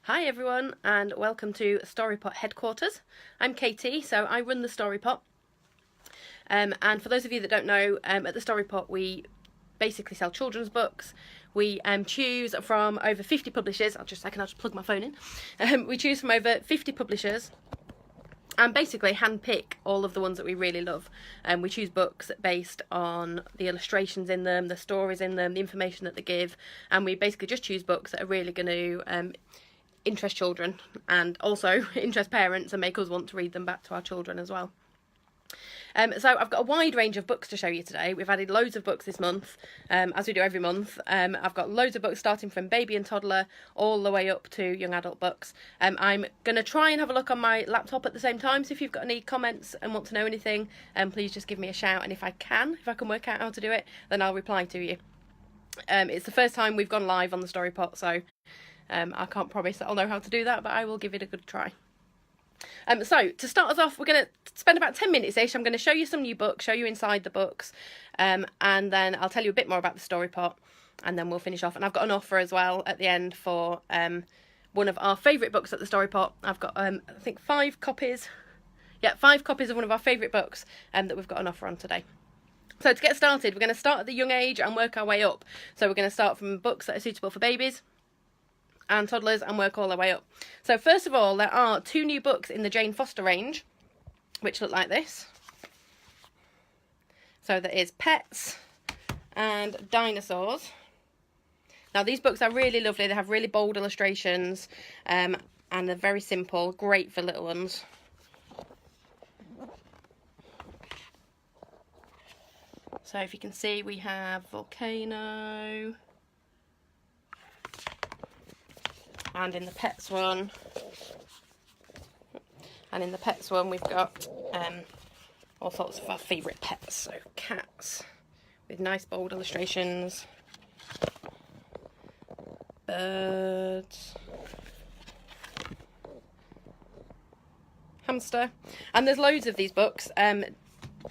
Hi everyone and welcome to Storypot headquarters. I'm Katie, so I run the Storypot. And for those of you that don't know, at the Storypot we basically sell children's books. We choose from over 50 publishers. I'll just plug my phone in. We choose from over 50 publishers and basically handpick all of the ones that we really love. We choose books based on the illustrations in them, the stories in them, the information that they give, and we basically just choose books that are really going to interest children and also interest parents and make us want to read them back to our children as well. So I've got a wide range of books to show you today. We've added loads of books this month, as we do every month. I've got loads of books starting from baby and toddler all the way up to young adult books. I'm going to try and have a look on my laptop at the same time, so if you've got any comments and want to know anything, please just give me a shout, and if I can work out how to do it, then I'll reply to you. It's the first time we've gone live on the Storypot, so I can't promise that I'll know how to do that, but I will give it a good try. So to start us off, we're going to spend about 10 minutes-ish. I'm going to show you some new books, show you inside the books, and then I'll tell you a bit more about the Storypot, and then we'll finish off. And I've got an offer as well at the end for one of our favourite books at the Storypot. I've got, I think, 5 copies. Yeah, 5 copies of one of our favourite books that we've got an offer on today. So to get started, we're going to start at the young age and work our way up. So we're going to start from books that are suitable for babies and toddlers and work all the way up. So first of all, there are 2 new books in the Jane Foster range, which look like this. So there is Pets and Dinosaurs. Now these books are really lovely. They have really bold illustrations and they're very simple, great for little ones. So if you can see, we have Volcano. And in the Pets one, we've got all sorts of our favourite pets. So cats with nice bold illustrations, birds, hamster, and there's loads of these books.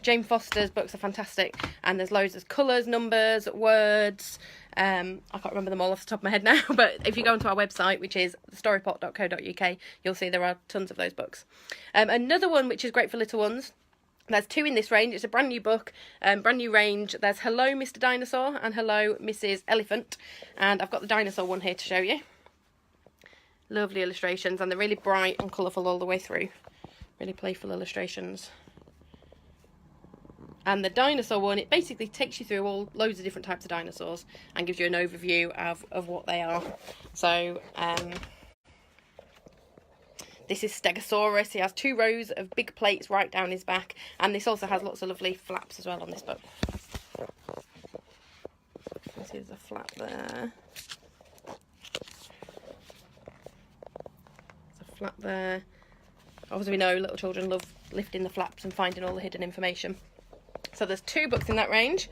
Jane Foster's books are fantastic, and there's loads of colours, numbers, words. I can't remember them all off the top of my head now, but if you go onto our website, which is storypot.co.uk, you'll see there are tons of those books. Another one which is great for little ones, there's 2 in this range. It's a brand new book, brand new range. There's Hello Mr. Dinosaur and Hello Mrs. Elephant, and I've got the dinosaur one here to show you. Lovely illustrations, and they're really bright and colourful all the way through. Really playful illustrations. And the dinosaur one, it basically takes you through loads of different types of dinosaurs and gives you an overview of what they are. So this is Stegosaurus. He has 2 rows of big plates right down his back, and this also has lots of lovely flaps as well on this book. You can see there's a flap there. There's a flap there. Obviously we know little children love lifting the flaps and finding all the hidden information. So there's 2 books in that range.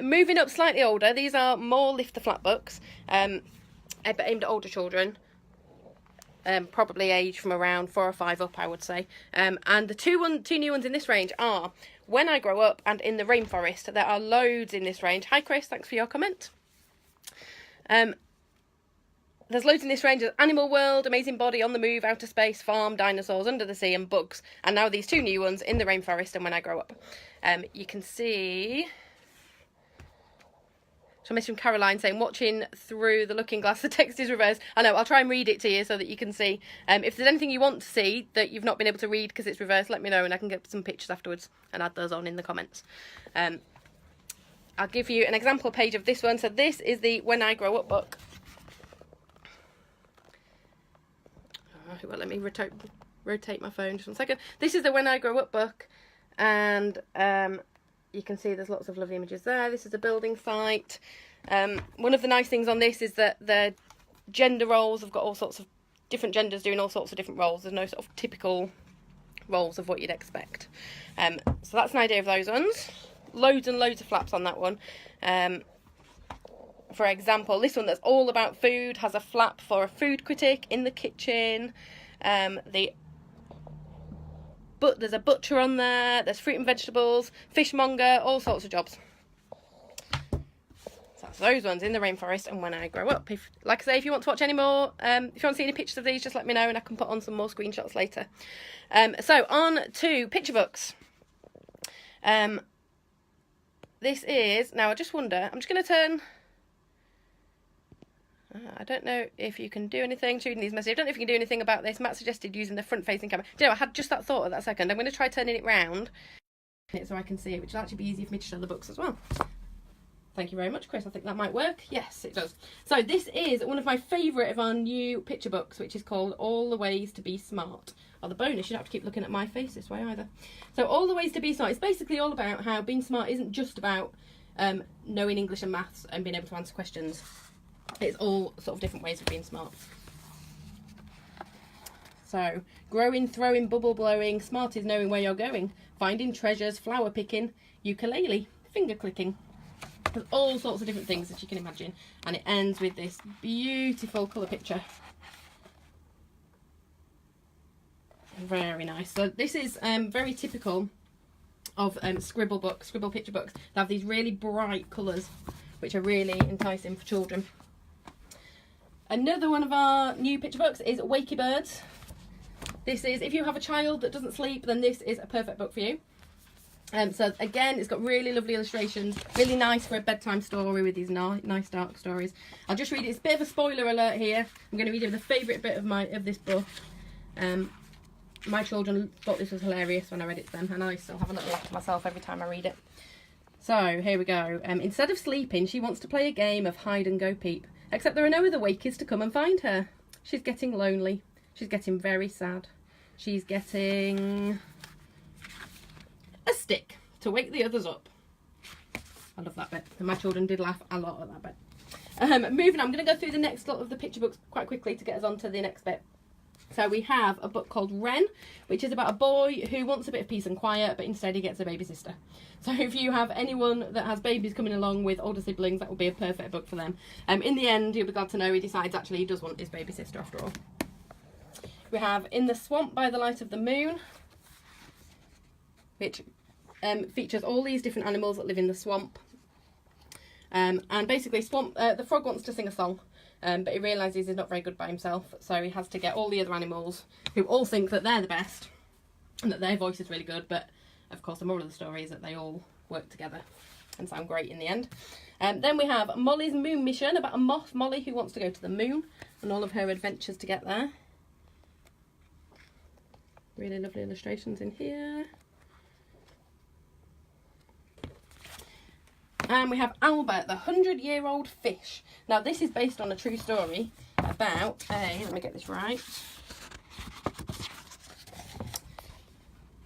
Moving up slightly older, these are more lift the flap books, but aimed at older children, probably age from around 4 or 5 up, I would say. And the 2 new ones in this range are When I Grow Up and In the Rainforest. There are loads in this range. Hi Chris, thanks for your comment. There's loads in this range of Animal World, Amazing Body, On the Move, Outer Space, Farm, Dinosaurs, Under the Sea and Bugs. And now these 2 new ones, In the Rainforest and When I Grow Up. You can see... So a message from Caroline saying, watching through the looking glass, the text is reversed. I know, I'll try and read it to you so that you can see. If there's anything you want to see that you've not been able to read because it's reversed, let me know and I can get some pictures afterwards and add those on in the comments. I'll give you an example page of this one. So this is the When I Grow Up book. Well, let me rotate my phone just 1 second. This is the When I Grow Up book, and you can see there's lots of lovely images there. This is a building site. One of the nice things on this is that the gender roles have got all sorts of different genders doing all sorts of different roles. There's no sort of typical roles of what you'd expect. So that's an idea of those ones. Loads and loads of flaps on that one. For example, this one that's all about food has a flap for a food critic in the kitchen. But there's a butcher on there. There's fruit and vegetables, fishmonger, all sorts of jobs. So those ones in the rainforest and when I grow up. If, like I say, if you want to watch any more, if you want to see any pictures of these, just let me know and I can put on some more screenshots later. So on to picture books. This is, now I just wonder, I'm just going to turn, I don't know if you can do anything to reading these messages. I don't know if you can do anything about this. Matt suggested using the front facing camera. Do you know, I had just that thought at that second. I'm going to try turning it round so I can see it, which will actually be easier for me to show the books as well. Thank you very much, Chris. I think that might work. Yes, it does. So this is one of my favourite of our new picture books, which is called All the Ways to Be Smart. Oh, the bonus, you don't have to keep looking at my face this way either. So All the Ways to Be Smart. It's basically all about how being smart isn't just about knowing English and maths and being able to answer questions. It's all sort of different ways of being smart. So, growing, throwing, bubble blowing, smart is knowing where you're going, finding treasures, flower picking, ukulele, finger clicking. There's all sorts of different things that you can imagine, and it ends with this beautiful colour picture. Very nice. So this is very typical of scribble picture books. They have these really bright colours which are really enticing for children. Another one of our new picture books is Wakey Birds. This is, if you have a child that doesn't sleep, then this is a perfect book for you. So again, it's got really lovely illustrations, really nice for a bedtime story with these nice dark stories. I'll just read it. It's a bit of a spoiler alert here. I'm going to read you the favourite bit of this book. My children thought this was hilarious when I read it to them, and I still have a little laugh to myself every time I read it. So here we go. Instead of sleeping, she wants to play a game of hide and go peep, except there are no other wakies to come and find her. She's getting lonely. She's getting very sad. She's getting a stick to wake the others up. I love that bit, and my children did laugh a lot at that bit. Moving on, I'm going to go through the next lot of the picture books quite quickly to get us on to the next bit. So we have a book called Wren, which is about a boy who wants a bit of peace and quiet, but instead he gets a baby sister. So if you have anyone that has babies coming along with older siblings, that will be a perfect book for them. In the end, you'll be glad to know he decides actually he does want his baby sister after all. We have In the Swamp by the Light of the Moon, which features all these different animals that live in the swamp. And basically, the frog wants to sing a song, but he realises he's not very good by himself, so he has to get all the other animals who all think that they're the best and that their voice is really good, but of course the moral of the story is that they all work together and sound great in the end. Then we have Molly's Moon Mission, about a moth, Molly, who wants to go to the moon and all of her adventures to get there. Really lovely illustrations in here. And we have Albert, the 100-year-old fish. Now this is based on a true story about let me get this right.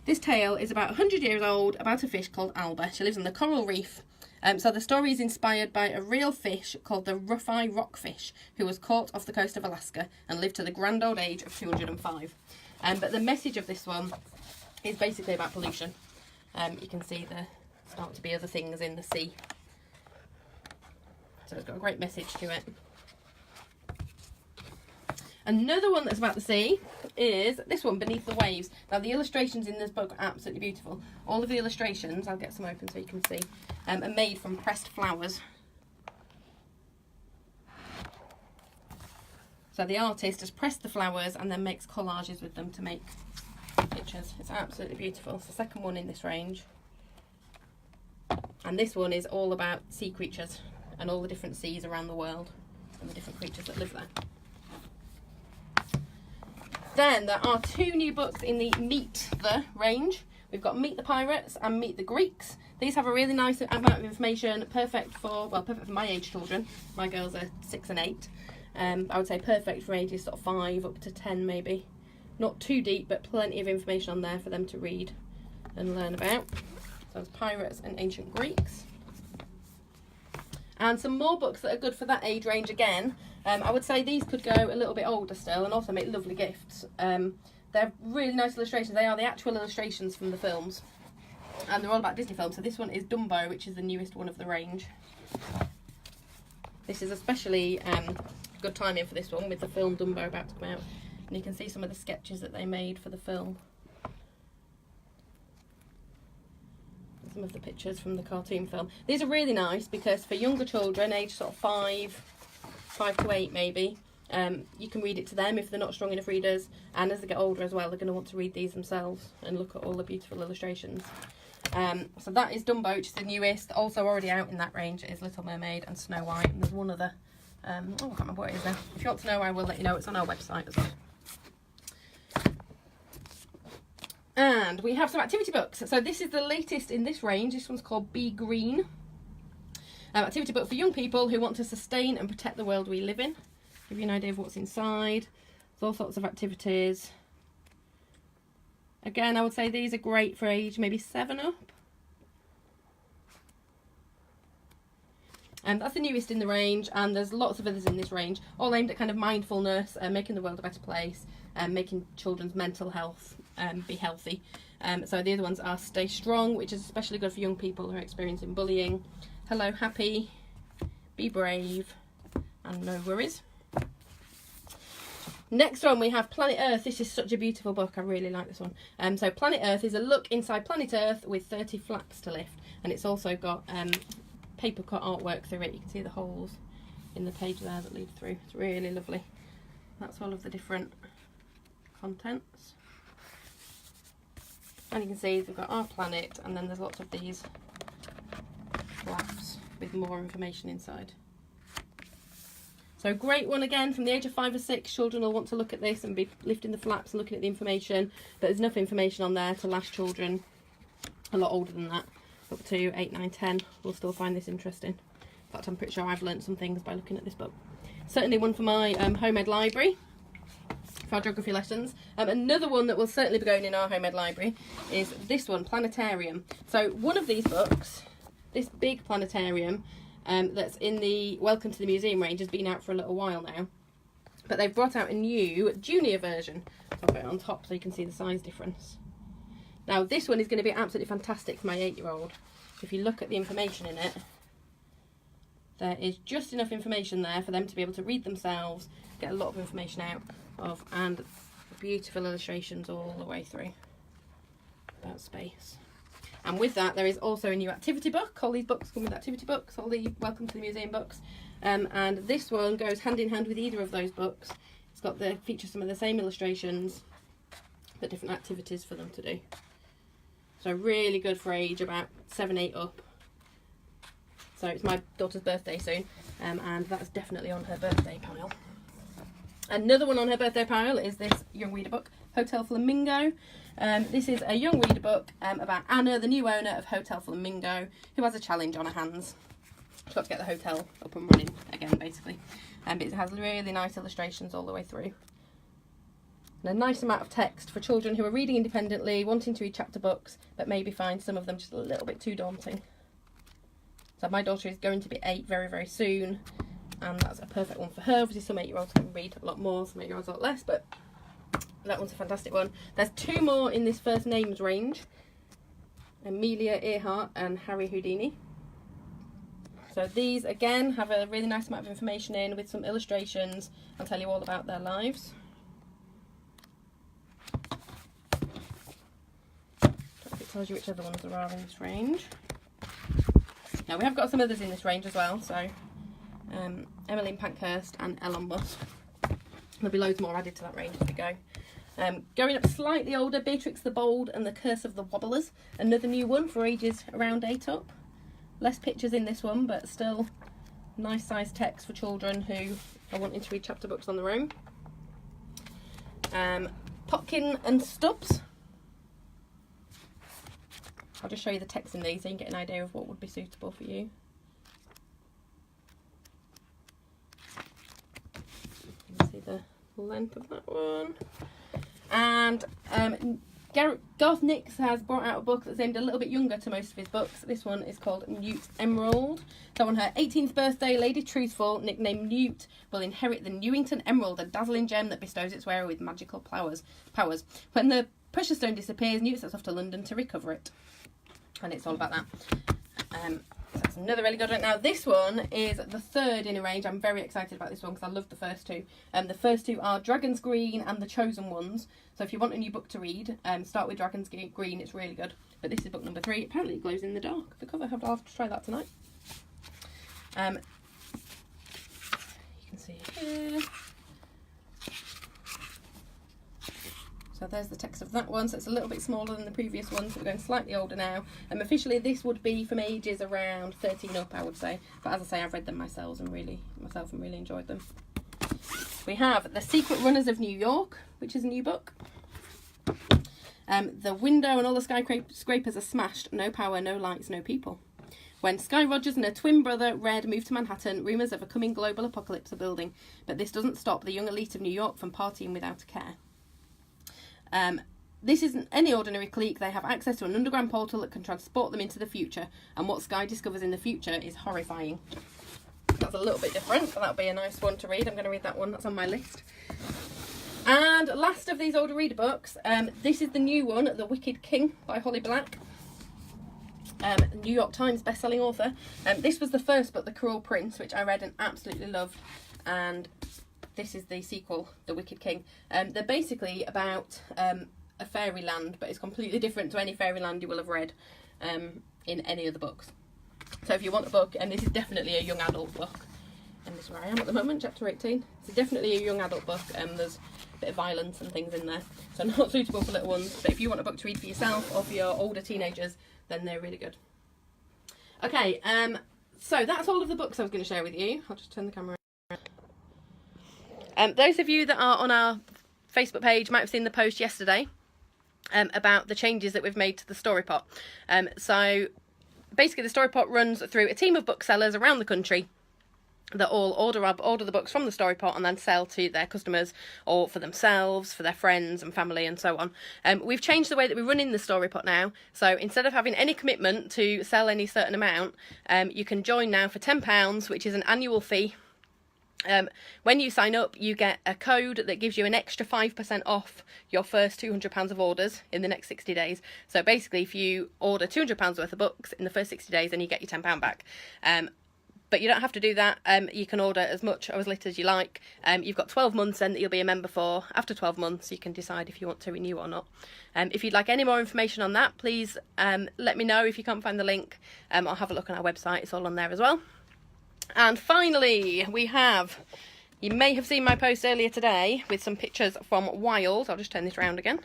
This tale is about 100 years old, about a fish called Albert. She lives on the coral reef. So the story is inspired by a real fish called the rough-eye rockfish, who was caught off the coast of Alaska and lived to the grand old age of 205. But the message of this one is basically about pollution. You can see there start to be other things in the sea. So it's got a great message to it. Another one that's about the sea is this one, Beneath the Waves. Now the illustrations in this book are absolutely beautiful. All of the illustrations, I'll get some open so you can see, are made from pressed flowers. So the artist has pressed the flowers and then makes collages with them to make pictures. It's absolutely beautiful. It's the second one in this range. And this one is all about sea creatures and all the different seas around the world and the different creatures that live there. Then there are two new books in the Meet the range. We've got Meet the Pirates and Meet the Greeks. These have a really nice amount of information, perfect for my age children. My girls are 6 and 8. I would say perfect for ages sort of 5 up to 10 maybe. Not too deep, but plenty of information on there for them to read and learn about. So it's Pirates and Ancient Greeks. And some more books that are good for that age range again. I would say these could go a little bit older still and also make lovely gifts. They're really nice illustrations. They are the actual illustrations from the films. And they're all about Disney films. So this one is Dumbo, which is the newest one of the range. This is especially good timing for this one with the film Dumbo about to come out. And you can see some of the sketches that they made for the film. some of the pictures from the cartoon film. These are really nice because for younger children, age sort of 5 to 8 maybe, you can read it to them if they're not strong enough readers, and as they get older as well, they're going to want to read these themselves and look at all the beautiful illustrations. So that is Dumbo, which is the newest. Also already out in that range is Little Mermaid and Snow White, and there's one other. I can't remember what it is now. If you want to know, I will let you know. It's on our website as well. And we have some activity books. So this is the latest in this range. This one's called Be Green. Activity book for young people who want to sustain and protect the world we live in. Give you an idea of what's inside. There's all sorts of activities. Again, I would say these are great for age maybe 7 up. And that's the newest in the range, and there's lots of others in this range, all aimed at kind of mindfulness, making the world a better place, and making children's mental health be healthy. So the other ones are Stay Strong, which is especially good for young people who are experiencing bullying, Hello Happy, Be Brave, and No Worries. Next one we have Planet Earth. This is such a beautiful book. I really like this one. So Planet Earth is a look inside Planet Earth with 30 flaps to lift, and it's also got paper cut artwork through it. You can see the holes in the page there that lead through. It's really lovely. That's all of the different contents, and you can see we've got our planet, and then there's lots of these flaps with more information inside. So great one again, from the age of 5 or 6, children will want to look at this and be lifting the flaps and looking at the information, but there's enough information on there to last children a lot older than that. Up to 8, 9, 10 will still find this interesting. In fact, I'm pretty sure I've learnt some things by looking at this book. Certainly one for my home ed library, for our geography lessons. Another one that will certainly be going in our home ed library is this one, Planetarium. So one of these books, this big planetarium, that's in the Welcome to the Museum range, has been out for a little while now, but they've brought out a new junior version. So I'll put it on top so you can see the size difference. Now this one is going to be absolutely fantastic for my 8-year-old. If you look at the information in it, there is just enough information there for them to be able to read themselves, get a lot of information out of, and beautiful illustrations all the way through about space. And with that, there is also a new activity book. All these books come with activity books, all the Welcome to the Museum books. And this one goes hand in hand with either of those books. It's got features some of the same illustrations, but different activities for them to do. So really good for age about 7, 8 up. So it's my daughter's birthday soon, and that's definitely on her birthday pile. Another one on her birthday pile is this young reader book, Hotel Flamingo. This is a young reader book about Anna, the new owner of Hotel Flamingo, who has a challenge on her hands. She's got to get the hotel up and running again, basically. But it has really nice illustrations all the way through. And a nice amount of text for children who are reading independently, wanting to read chapter books, but maybe find some of them just a little bit too daunting. So my daughter is going to be 8 very, very soon, and that's a perfect one for her. Obviously some 8-year-olds can read a lot more, some 8-year-olds a lot less, but that one's a fantastic one. There's 2 more in this first names range, Amelia Earhart and Harry Houdini. So these again have a really nice amount of information in with some illustrations and tell you all about their lives. It tells you which other ones there are in this range. Now we have got some others in this range as well, so Emmeline Pankhurst and Elon Musk. There'll be loads more added to that range as we go. Going up slightly older, Beatrix the Bold and the Curse of the Wobblers. Another new one for ages around 8 up. Less pictures in this one, but still nice sized text for children who are wanting to read chapter books on their own. Potkin and Stubbs. I'll just show you the text in these so you can get an idea of what would be suitable for you. You can see the length of that one. And Garth Nix has brought out a book that's aimed a little bit younger to most of his books. This one is called Newt Emerald. So on her 18th birthday, Lady Truthful, nicknamed Newt, will inherit the Newington Emerald, a dazzling gem that bestows its wearer with magical powers. When the precious stone disappears, Newt sets off to London to recover it. And it's all about that. So that's another really good one. Now this one is the third in a range. I'm very excited about this one because I love the first 2. The first 2 are Dragon's Green and The Chosen Ones. So if you want a new book to read, start with Dragon's Green. It's really good. But this is book number 3. Apparently it glows in the dark, the cover. I'll have to try that tonight. You can see here. So there's the text of that one. So it's a little bit smaller than the previous one, so we're going slightly older now. Officially this would be from ages around 13 up, I would say. But as I say, I've read them myself and really enjoyed them. We have The Secret Runners of New York, which is a new book. The window and all the skyscrapers are smashed. No power, no lights, no people. When Sky Rogers and her twin brother Red move to Manhattan, rumours of a coming global apocalypse are building. But this doesn't stop the young elite of New York from partying without a care. This isn't any ordinary clique. They have access to an underground portal that can transport them into the future. And what Sky discovers in the future is horrifying. That's a little bit different, but that'll be a nice one to read. I'm going to read that one. That's on my list. And last of these older reader books, this is the new one, The Wicked King by Holly Black. New York Times bestselling author. This was the first book, The Cruel Prince, which I read and absolutely loved. And this is the sequel, The Wicked King. They're basically about a fairyland, but it's completely different to any fairyland you will have read in any of the books. So if you want a book, and this is definitely a young adult book, and this is where I am at the moment, chapter 18. It's definitely a young adult book, and there's a bit of violence and things in there, so not suitable for little ones. But if you want a book to read for yourself or for your older teenagers, then they're really good. Okay, so that's all of the books I was going to share with you. I'll just turn the camera around. Those of you that are on our Facebook page might have seen the post yesterday about the changes that we've made to the Storypot. So basically the Storypot runs through a team of booksellers around the country that all order the books from the Storypot and then sell to their customers or for themselves, for their friends and family and so on. We've changed the way that we run in the Storypot now. So instead of having any commitment to sell any certain amount, you can join now for £10, which is an annual fee. When you sign up, you get a code that gives you an extra 5% off your first £200 of orders in the next 60 days. So basically, if you order £200 worth of books in the first 60 days, then you get your £10 back. But you don't have to do that. You can order as much or as little as you like. You've got 12 months then that you'll be a member for. After 12 months, you can decide if you want to renew or not. If you'd like any more information on that, please let me know if you can't find the link. Or have a look on our website. It's all on there as well. And finally, we have, you may have seen my post earlier today with some pictures from Wild. I'll just turn this around again.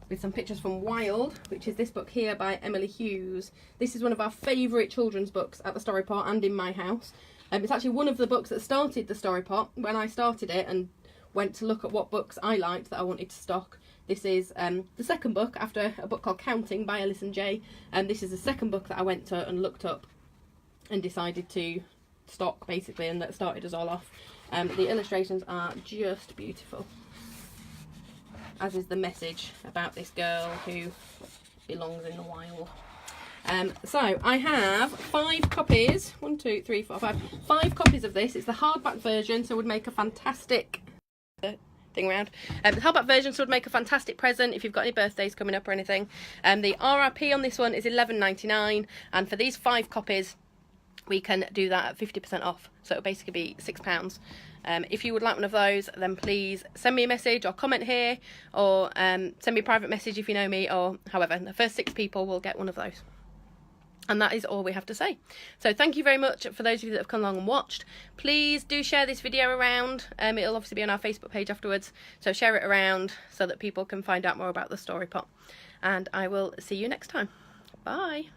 With some pictures from Wild, which is this book here by Emily Hughes. This is one of our favourite children's books at the Storypot and in my house. It's actually one of the books that started the Storypot. When I started it and went to look at what books I liked that I wanted to stock, this is the second book after a book called Counting by Alison Jay. And this is the second book that I went to and looked up and decided to stock, basically, and that started us all off. The illustrations are just beautiful, as is the message about this girl who belongs in the wild. So I have 5 copies, 1, 2, 3, 4, 5 copies of this. It's the hardback version, so it would make a fantastic thing around. The hardback version would make a fantastic present if you've got any birthdays coming up or anything. The RRP on this one is £11.99, and for these 5 copies we can do that at 50% off, so it'll basically be £6. If you would like one of those, then please send me a message or comment here, or send me a private message if you know me, or however. The first 6 people will get one of those. And that is all we have to say. So thank you very much for those of you that have come along and watched. Please do share this video around. It'll obviously be on our Facebook page afterwards, so share it around so that people can find out more about the Storypot. And I will see you next time. Bye.